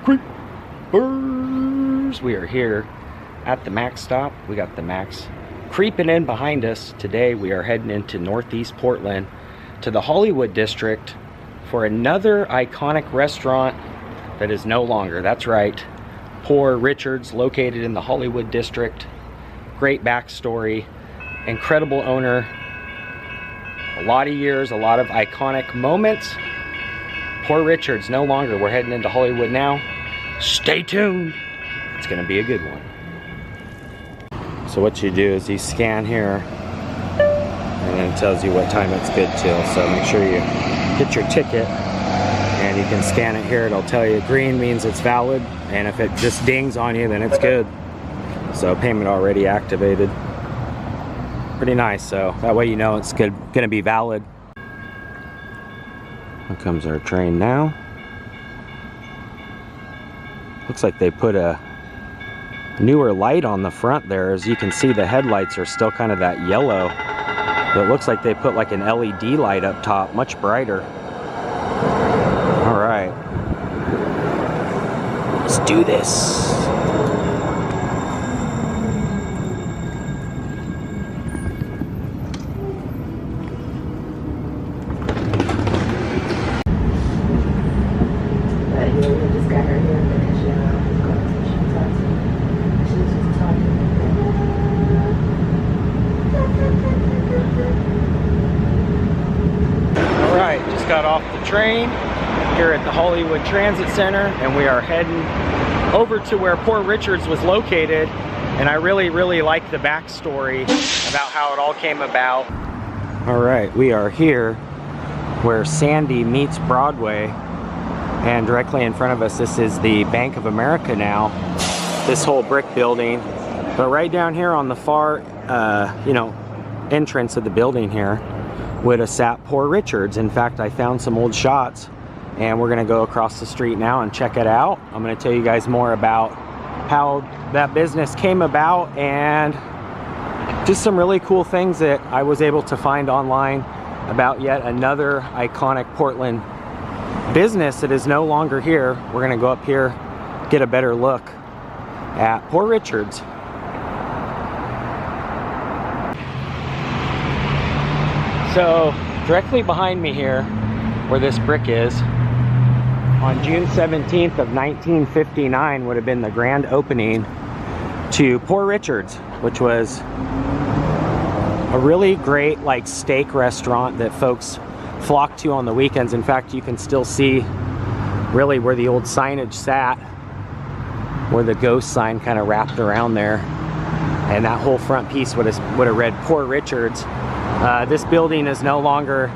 Creepers! We are here at the Max stop. We got the Max creeping in behind us. Today we are heading into Northeast Portland to the Hollywood district for another iconic restaurant that is no longer. That's right, Poor Richard's, located in the Hollywood district. Great backstory, incredible owner, a lot of years, a lot of iconic moments. Poor Richard's no longer. We're heading into Hollywood now. Stay tuned. It's gonna be a good one. So what you do is you scan here and then it tells you what time it's good till. So make sure you get your ticket and you can scan it here. It'll tell you green means it's valid, and if it just dings on you, then it's good. So payment already activated. Pretty nice. So that way you know it's gonna be valid. Here comes our train now. Looks like they put a newer light on the front there. As you can see, the headlights are still kind of that yellow, but it looks like they put like an LED light up top, much brighter. All right, let's do this. Got off the train here at the Hollywood Transit Center, and we are heading over to where Poor Richard's was located. And I really like the backstory about how it all came about. All right, we are here where Sandy meets Broadway, and directly in front of us, this is the Bank of America now, this whole brick building. But right down here on the far entrance of the building here would have sat Poor Richard's. In fact, I found some old shots, and we're gonna go across the street now and check it out. I'm gonna tell you guys more about how that business came about and just some really cool things that I was able to find online about yet another iconic Portland business that is no longer here. We're gonna go up here, get a better look at Poor Richard's. So directly behind me here, where this brick is, on June 17th of 1959 would have been the grand opening to Poor Richard's, which was a really great like steak restaurant that folks flocked to on the weekends. In fact, you can still see really where the old signage sat, where the ghost sign kind of wrapped around there, and that whole front piece would have read Poor Richard's. This building is no longer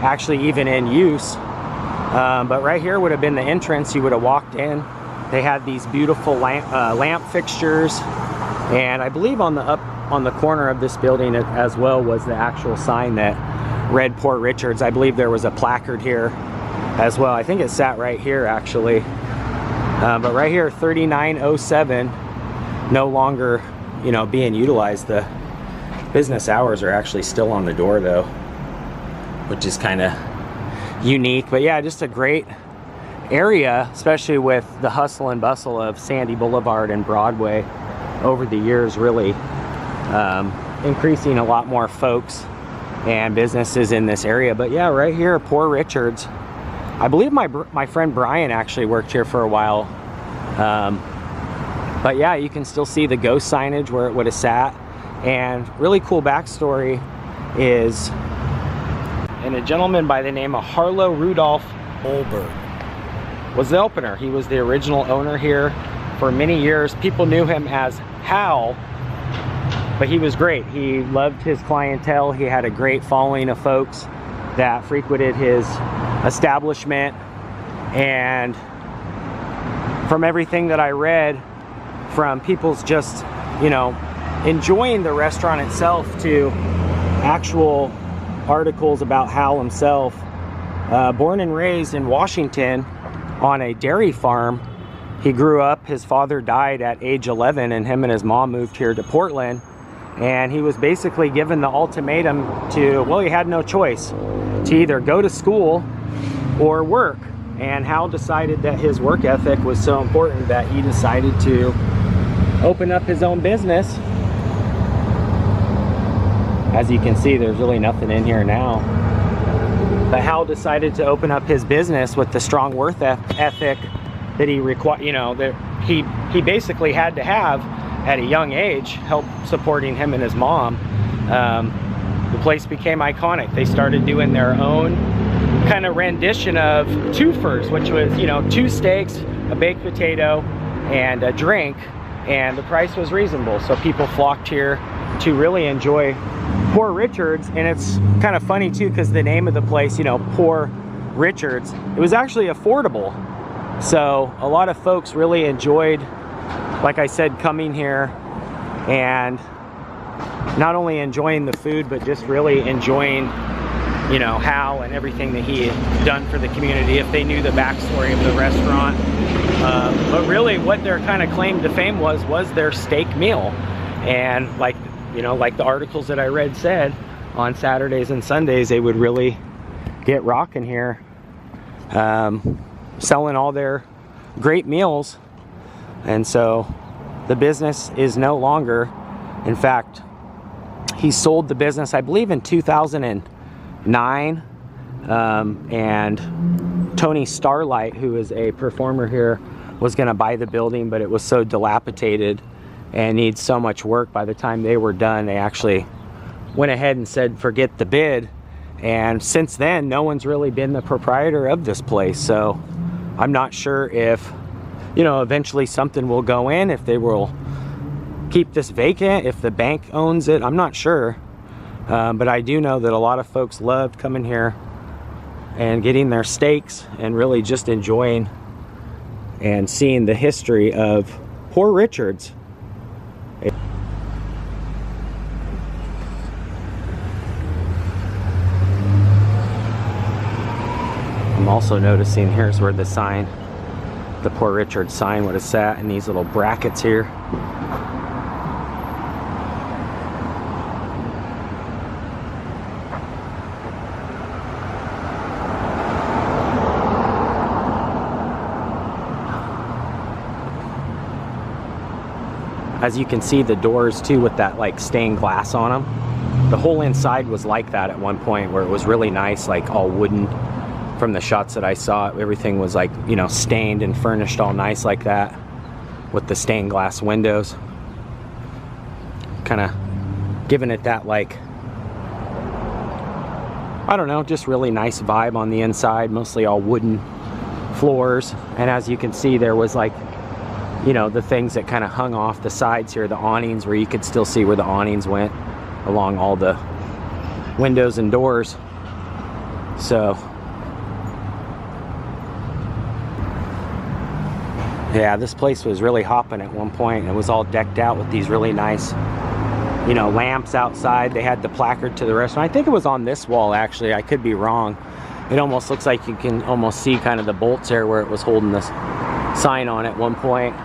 actually even in use, but right here would have been the entrance. You would have walked in. They had these beautiful lamp fixtures, and I believe on the corner of this building as well was the actual sign that read Poor Richard's. I believe there was a placard here as well. I think it sat right here actually, but right here, 3907, no longer being utilized. The business hours are actually still on the door though, which is kind of unique. But yeah, just a great area, especially with the hustle and bustle of Sandy Boulevard and Broadway over the years, really increasing a lot more folks and businesses in this area. But yeah, right here, Poor Richard's. I believe my friend Brian actually worked here for a while. But yeah, you can still see the ghost signage where it would have sat. And really cool backstory is, and a gentleman by the name of Harlow Rudolph Olberg was the opener. He was the original owner here for many years. People knew him as Hal, but he was great. He loved his clientele. He had a great following of folks that frequented his establishment. And from everything that I read, from people's just, enjoying the restaurant itself to actual articles about Hal himself, born and raised in Washington on a dairy farm. He grew up, his father died at age 11, and him and his mom moved here to Portland, and he was basically given the ultimatum to, well, he had no choice, to either go to school or work. And Hal decided that his work ethic was so important that he decided to open up his own business. As you can see, there's really nothing in here now. But Hal decided to open up his business with the strong work ethic that he required, you know, that he basically had to have at a young age, help supporting him and his mom. The place became iconic. They started doing their own kind of rendition of twofers, which was, you know, 2 steaks, a baked potato, and a drink, and the price was reasonable. So people flocked here to really enjoy Poor Richard's. And it's kind of funny too, because the name of the place, you know, Poor Richard's, it was actually affordable. So a lot of folks really enjoyed, like I said, coming here and not only enjoying the food, but just really enjoying, you know, Hal and everything that he had done for the community, if they knew the backstory of the restaurant. But really what their kind of claim to fame was their steak meal. And like, you know, like the articles that I read said, on Saturdays and Sundays, they would really get rocking here, selling all their great meals. And so the business is no longer, in fact, he sold the business, I believe, in 2009. And Tony Starlight, who is a performer here, was going to buy the building, but it was so dilapidated and needs so much work. By the time they were done, they actually went ahead and said, forget the bid. And since then, no one's really been the proprietor of this place. So I'm not sure if, you know, eventually something will go in, if they will keep this vacant, if the bank owns it, I'm not sure. But I do know that a lot of folks loved coming here and getting their steaks and really just enjoying and seeing the history of Poor Richard's. I'm also noticing here's where the sign, the Poor Richard's sign would have sat, in these little brackets here. As you can see, the doors too, with that like stained glass on them. The whole inside was like that at one point, where it was really nice, like all wooden. From the shots that I saw, everything was like, you know, stained and furnished all nice like that, with the stained glass windows, kind of giving it that, like, I don't know, just really nice vibe on the inside. Mostly all wooden floors. And as you can see, there was like, you know, the things that kind of hung off the sides here, the awnings, where you could still see where the awnings went along all the windows and doors. So yeah, this place was really hopping at one point. It was all decked out with these really nice, you know, lamps outside. They had the placard to the restaurant. I think it was on this wall, actually. I could be wrong. It almost looks like you can almost see kind of the bolts there where it was holding this sign on at one point.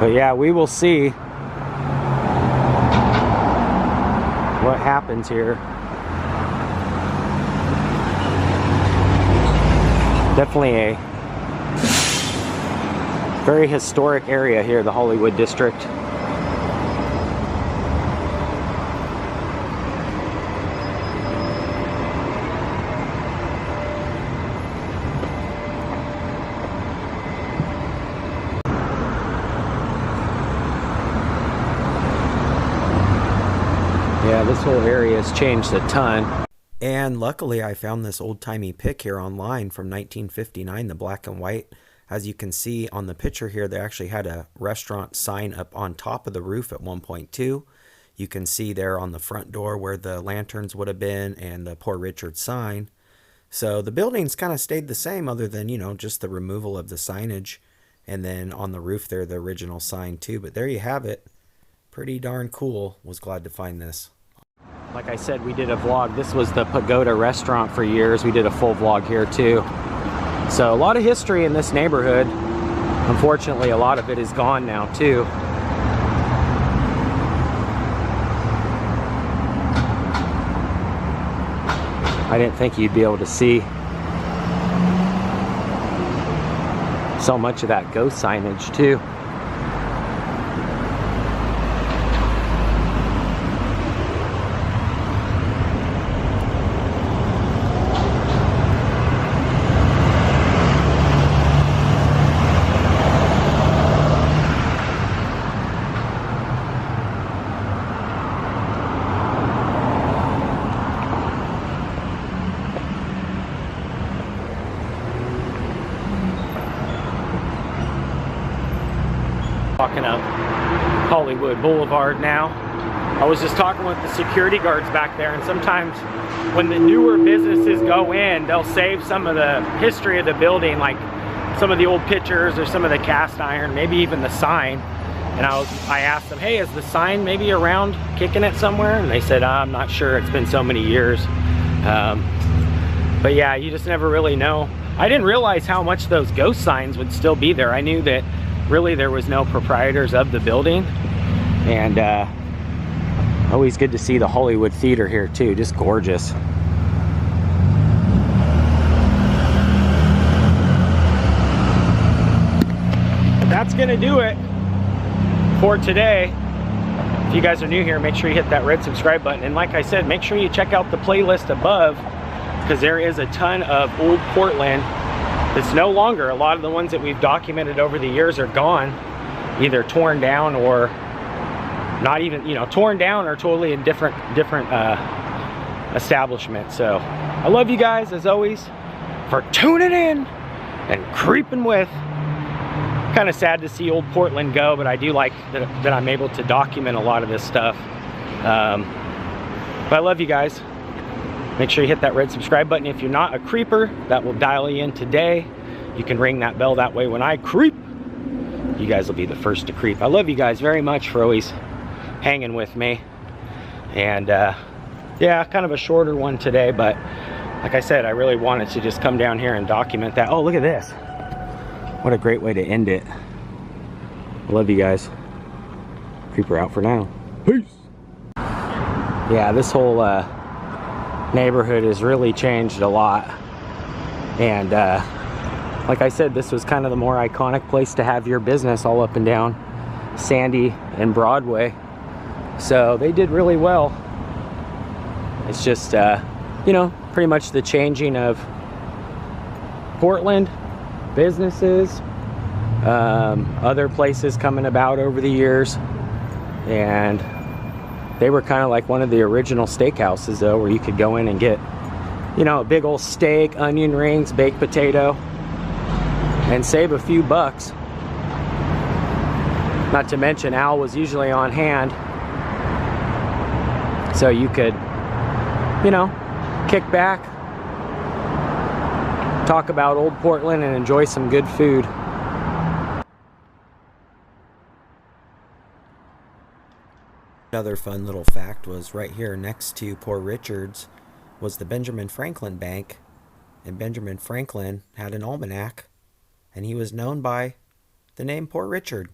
But yeah, we will see what happens here. Definitely a very historic area here, the Hollywood District. Yeah, this whole area has changed a ton. And luckily I found this old-timey pic here online from 1959, the black and white. As you can see on the picture here, they actually had a restaurant sign up on top of the roof at one point too. You can see there on the front door where the lanterns would have been and the Poor Richard's sign. So the building's kind of stayed the same, other than, you know, just the removal of the signage. And then on the roof there, the original sign too. But there you have it. Pretty darn cool. Was glad to find this. Like I said, we did a vlog. This was the Pagoda restaurant for years. We did a full vlog here too. So a lot of history in this neighborhood. Unfortunately, a lot of it is gone now too. I didn't think you'd be able to see So much of that ghost signage too. Walking up Hollywood Boulevard now. I was just talking with the security guards back there, and sometimes when the newer businesses go in, they'll save some of the history of the building, like some of the old pictures or some of the cast iron, maybe even the sign. And I asked them, hey, is the sign maybe around kicking it somewhere? And they said, I'm not sure, it's been so many years. But yeah, you just never really know. I didn't realize how much those ghost signs would still be there. I knew that really there was no proprietors of the building. And always good to see the Hollywood Theater here too, just gorgeous. But that's gonna do it for today. If you guys are new here, make sure you hit that red subscribe button. And like I said, make sure you check out the playlist above, because there is a ton of old Portland that's no longer. A lot of the ones that we've documented over the years are gone, either torn down or not even, you know, torn down or totally in different establishments. So I love you guys as always for tuning in and creeping with. Kind of sad to see old Portland go, but I do like that I'm able to document a lot of this stuff. But I love you guys. Make sure you hit that red subscribe button. If you're not a creeper, that will dial you in today. You can ring that bell, that way when I creep, you guys will be the first to creep. I love you guys very much for always hanging with me. And yeah, kind of a shorter one today, but like I said, I really wanted to just come down here and document that. Oh, look at this. What a great way to end it. I love you guys. Creeper out for now. Peace. Yeah, this whole neighborhood has really changed a lot. And like I said, this was kind of the more iconic place to have your business, all up and down Sandy and Broadway. So they did really well. It's just, you know, pretty much the changing of Portland, businesses, other places coming about over the years. And they were kind of like one of the original steakhouses though, where you could go in and get, you know, a big old steak, onion rings, baked potato, and save a few bucks. Not to mention Al was usually on hand, so you could, you know, kick back, talk about old Portland, and enjoy some good food. Another fun little fact was right here next to Poor Richard's was the Benjamin Franklin Bank, and Benjamin Franklin had an almanac, and he was known by the name Poor Richard.